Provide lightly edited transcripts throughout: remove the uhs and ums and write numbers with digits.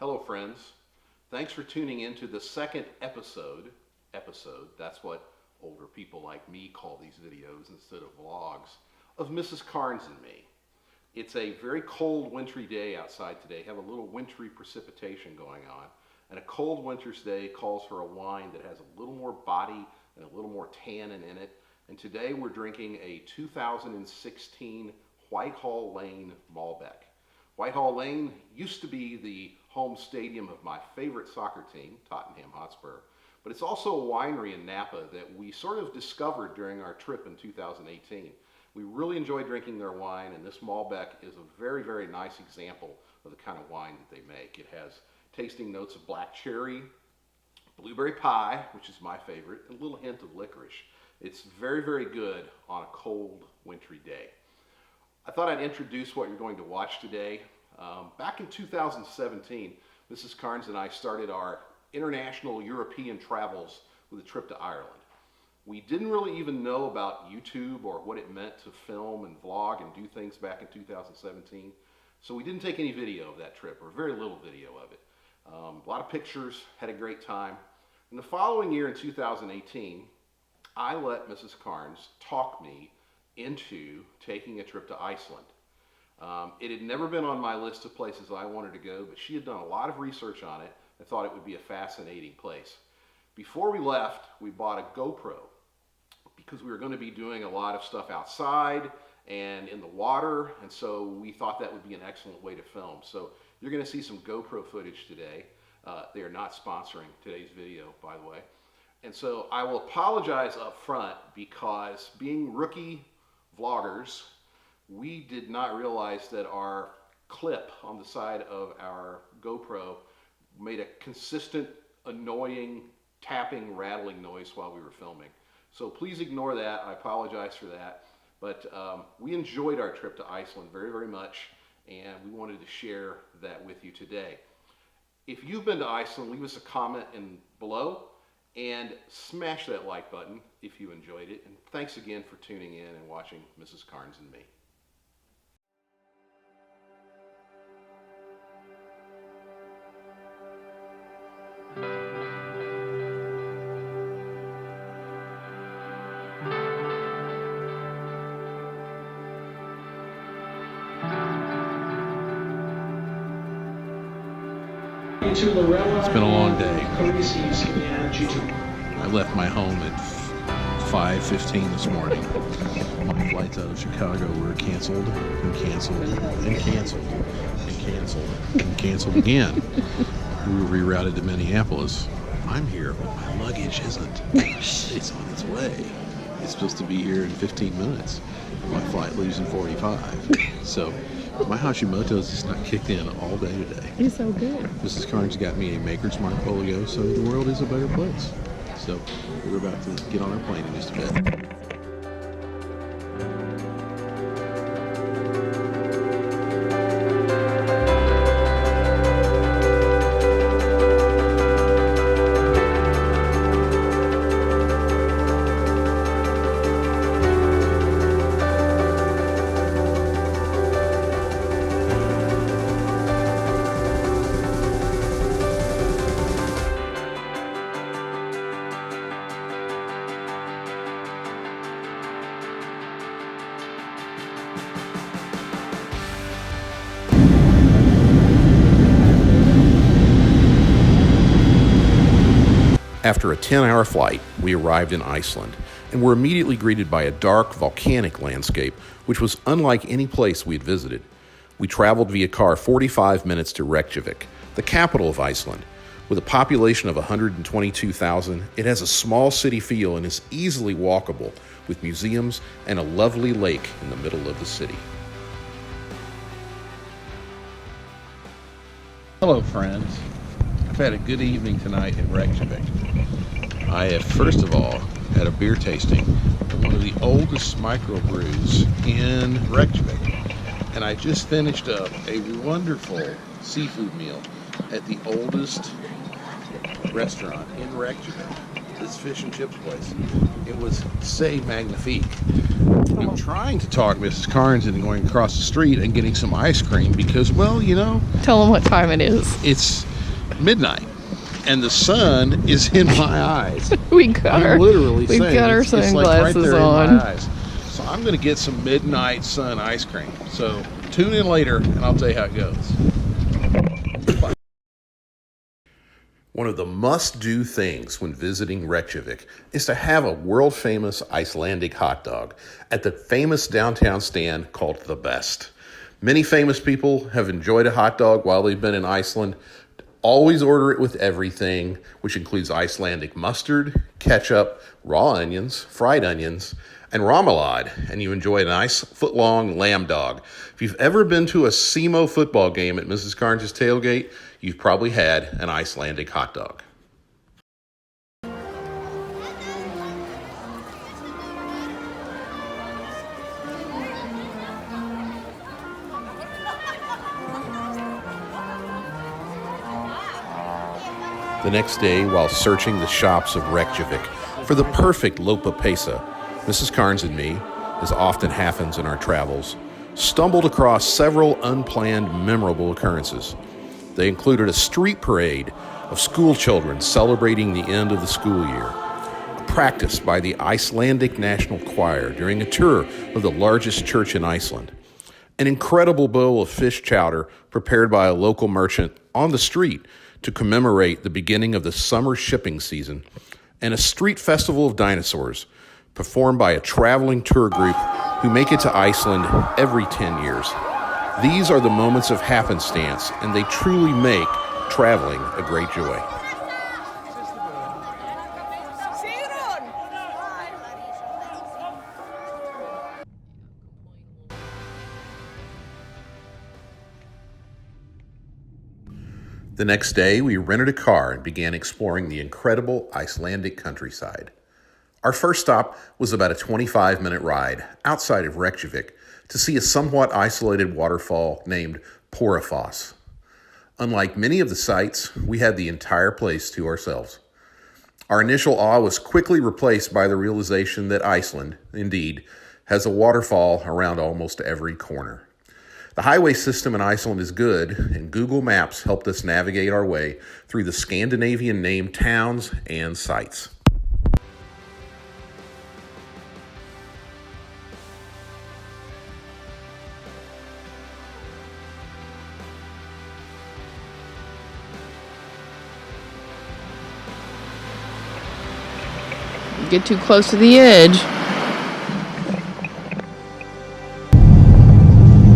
Hello friends, thanks for tuning in to the second episode, that's what older people like me call these videos instead of vlogs, of Mrs. Carnes and me. It's a very cold wintry day outside today, have a little wintry precipitation going on, and a cold winter's day calls for a wine that has a little more body and a little more tannin in it, and today we're drinking a 2016 Whitehall Lane Malbec. Whitehall Lane used to be the home stadium of my favorite soccer team, Tottenham Hotspur, but it's also a winery in Napa that we sort of discovered during our trip in 2018. We really enjoy drinking their wine, and this Malbec is a very, very nice example of the kind of wine that they make. It has tasting notes of black cherry, blueberry pie, which is my favorite, and a little hint of licorice. It's very, very good on a cold, wintry day. I thought I'd introduce what you're going to watch today. Back in 2017, Mrs. Carnes and I started our international European travels with a trip to Ireland. We didn't really even know about YouTube or what it meant to film and vlog and do things back in 2017. So we didn't take any video of that trip, or very little video of it. A lot of pictures, had a great time. In the following year in 2018, I let Mrs. Carnes talk me into taking a trip to Iceland. It had never been on my list of places I wanted to go, but she had done a lot of research on it and thought it would be a fascinating place. Before we left, we bought a GoPro because we were going to be doing a lot of stuff outside and in the water, and so we thought that would be an excellent way to film. So you're going to see some GoPro footage today. They are not sponsoring today's video, by the way. And so I will apologize up front because being rookie vloggers, we did not realize that our clip on the side of our GoPro made a consistent, annoying, tapping, rattling noise while we were filming. So please ignore that. I apologize for that. But we enjoyed our trip to Iceland very, very much, and we wanted to share that with you today. If you've been to Iceland, leave us a comment below and smash that like button if you enjoyed it. And thanks again for tuning in and watching Mrs. Carnes and me. It's been a long day. I left my home at 5:15 this morning. My flights out of Chicago were canceled and canceled and canceled and canceled and canceled again. We were rerouted to Minneapolis. I'm here, but my luggage isn't. It's on its way. It's supposed to be here in 15 minutes. My flight leaves in 45. So my Hashimoto's just not kicked in all day today. You're so good. Mrs. Carnes got me a Maker's Mark polio, so the world is a better place. So we're about to get on our plane in just a bit. After a 10-hour flight, we arrived in Iceland and were immediately greeted by a dark, volcanic landscape, which was unlike any place we had visited. We traveled via car 45 minutes to Reykjavik, the capital of Iceland. With a population of 122,000, it has a small city feel and is easily walkable, with museums and a lovely lake in the middle of the city. Hello, friends. I've had a good evening tonight in Reykjavik. I have, first of all, had a beer tasting at one of the oldest microbrews in Reykjavik. And I just finished up a wonderful seafood meal at the oldest restaurant in Reykjavik, this fish and chips place. It was c'est magnifique. I'm trying to talk Mrs. Carnes into going across the street and getting some ice cream because, well, you know. Tell them what time it is. It's midnight, and the sun is in my eyes. We got I'm literally we saying got our it's like right sunglasses there on. in my eyes. So I'm going to get some midnight sun ice cream. So tune in later, and I'll tell you how it goes. One of the must-do things when visiting Reykjavik is to have a world-famous Icelandic hot dog at the famous downtown stand called The Best. Many famous people have enjoyed a hot dog while they've been in Iceland. Always order it with everything, which includes Icelandic mustard, ketchup, raw onions, fried onions, and remoulade, and you enjoy a nice foot-long lamb dog. If you've ever been to a SEMO football game at Mrs. Carnes' tailgate, you've probably had an Icelandic hot dog. The next day, while searching the shops of Reykjavik for the perfect lopa pesa, Mrs. Carnes and me, as often happens in our travels, stumbled across several unplanned memorable occurrences. They included a street parade of school children celebrating the end of the school year, a practice by the Icelandic National Choir during a tour of the largest church in Iceland, an incredible bowl of fish chowder prepared by a local merchant on the street to commemorate the beginning of the summer shipping season, and a street festival of dinosaurs performed by a traveling tour group who make it to Iceland every 10 years. These are the moments of happenstance, and they truly make traveling a great joy. The next day, we rented a car and began exploring the incredible Icelandic countryside. Our first stop was about a 25-minute ride outside of Reykjavik to see a somewhat isolated waterfall named Pylsur. Unlike many of the sites, we had the entire place to ourselves. Our initial awe was quickly replaced by the realization that Iceland, indeed, has a waterfall around almost every corner. The highway system in Iceland is good, and Google Maps helped us navigate our way through the Scandinavian-named towns and sites. Get too close to the edge.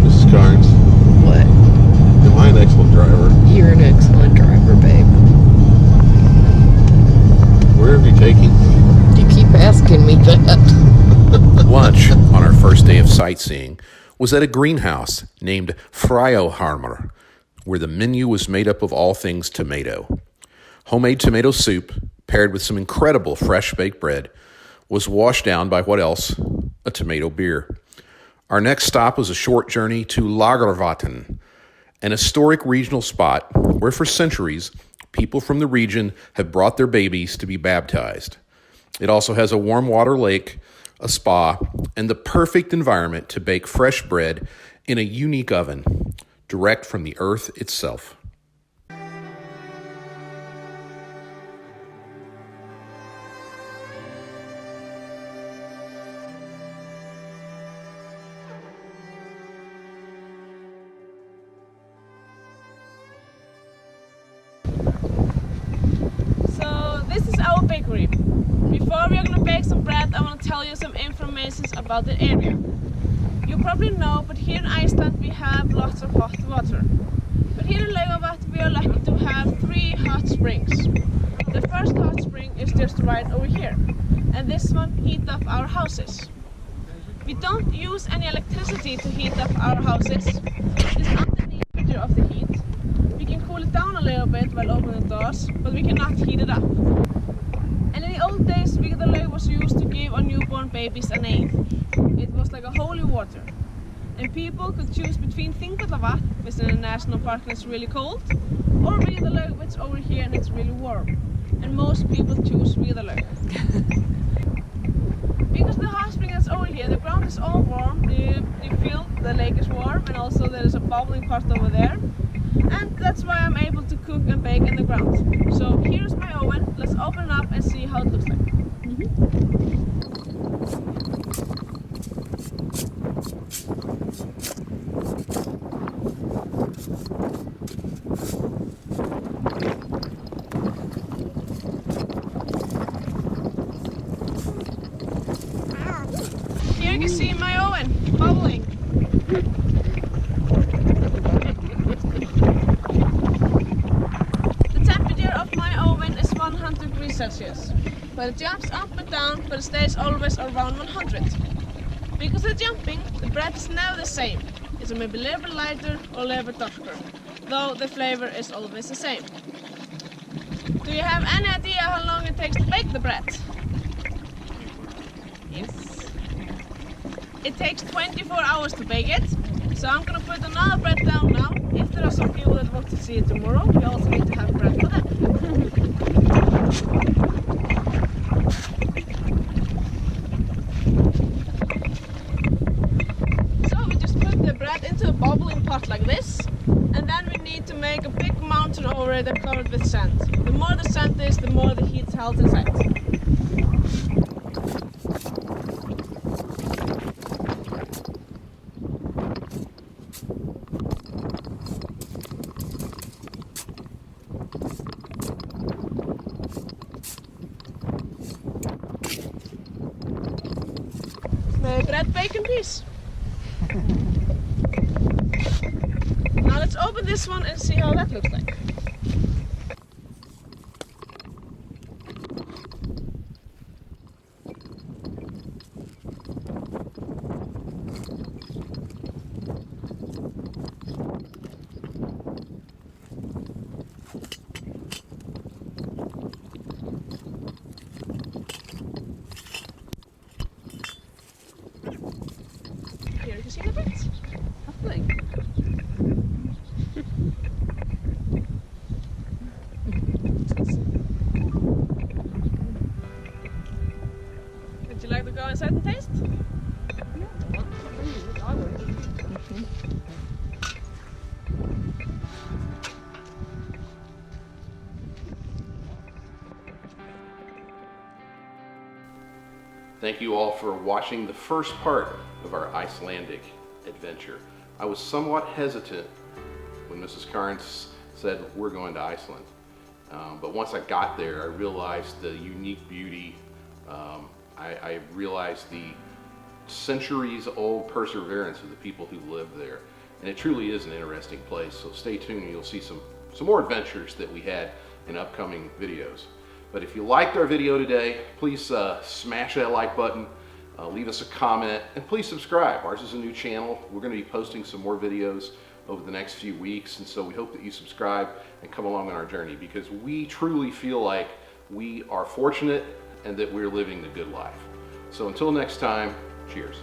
Mrs. Carnes, What? am I an excellent driver? You're an excellent driver, babe. Where are you taking me? You keep asking me that. Lunch on our first day of sightseeing was at a greenhouse named Frjóharmur, where the menu was made up of all things tomato. Homemade tomato soup, paired with some incredible fresh baked bread, was washed down by what else? A tomato beer. Our next stop was a short journey to Laugarvatn, an historic regional spot where for centuries people from the region have brought their babies to be baptized. It also has a warm water lake, a spa, and the perfect environment to bake fresh bread in a unique oven, direct from the earth itself. Bakery. Before we are going to bake some bread, I want to tell you some information about the area. You probably know, but here in Iceland we have lots of hot water. But here in Laugarvatn we are lucky to have 3 hot springs. The first hot spring is just right over here, and this one heats up our houses. We don't use any electricity to heat up our houses. It is underneath of the heat. We can cool it down a little bit while opening the doors, but we cannot heat it up. And in the old days, Vigdalög was used to give our newborn babies a name. It was like a holy water. And people could choose between Thingvallavatn, which is in a national park and it's really cold, or Vigdalög, which is over here and it's really warm. And most people choose Vigdalög. Because the hot spring is over here, the ground is all warm, you feel the lake is warm, and also there is a bubbling part over there. and that's why I'm able to cook and bake in the ground. So here's my oven. Let's open it up and see how it looks like. Here you can see my oven bubbling. The temperature of my oven is 100 degrees Celsius, but it jumps up and down, but it stays always around 100. Because of jumping, the bread is never the same. It's maybe a little bit lighter or a little bit darker, though the flavor is always the same. Do you have any idea how long it takes to bake the bread? Yes. It takes 24 hours to bake it, so I'm gonna put another bread down now. If there are some people that want to see it tomorrow, we also need to have bread for them. So we just put the bread into a bubbling pot like this, and then we need to make a big mountain over it and cover it with sand. The more the sand is, the more the heat held inside. The bread bacon piece. Now let's open this one and see how that looks like. Here you can see the bread. Lovely. Would you like to go inside and taste? Thank you all for watching the first part of our Icelandic adventure. I was somewhat hesitant when Mrs. Carnes said we're going to Iceland. But once I got there, I realized the unique beauty. I realized the centuries-old perseverance of the people who live there. And it truly is an interesting place. So stay tuned and you'll see some more adventures that we had in upcoming videos. But if you liked our video today, please smash that like button, leave us a comment, and please subscribe. Ours is a new channel. We're going to be posting some more videos over the next few weeks, and so we hope that you subscribe and come along on our journey, because we truly feel like we are fortunate and that we're living the good life. So until next time, cheers.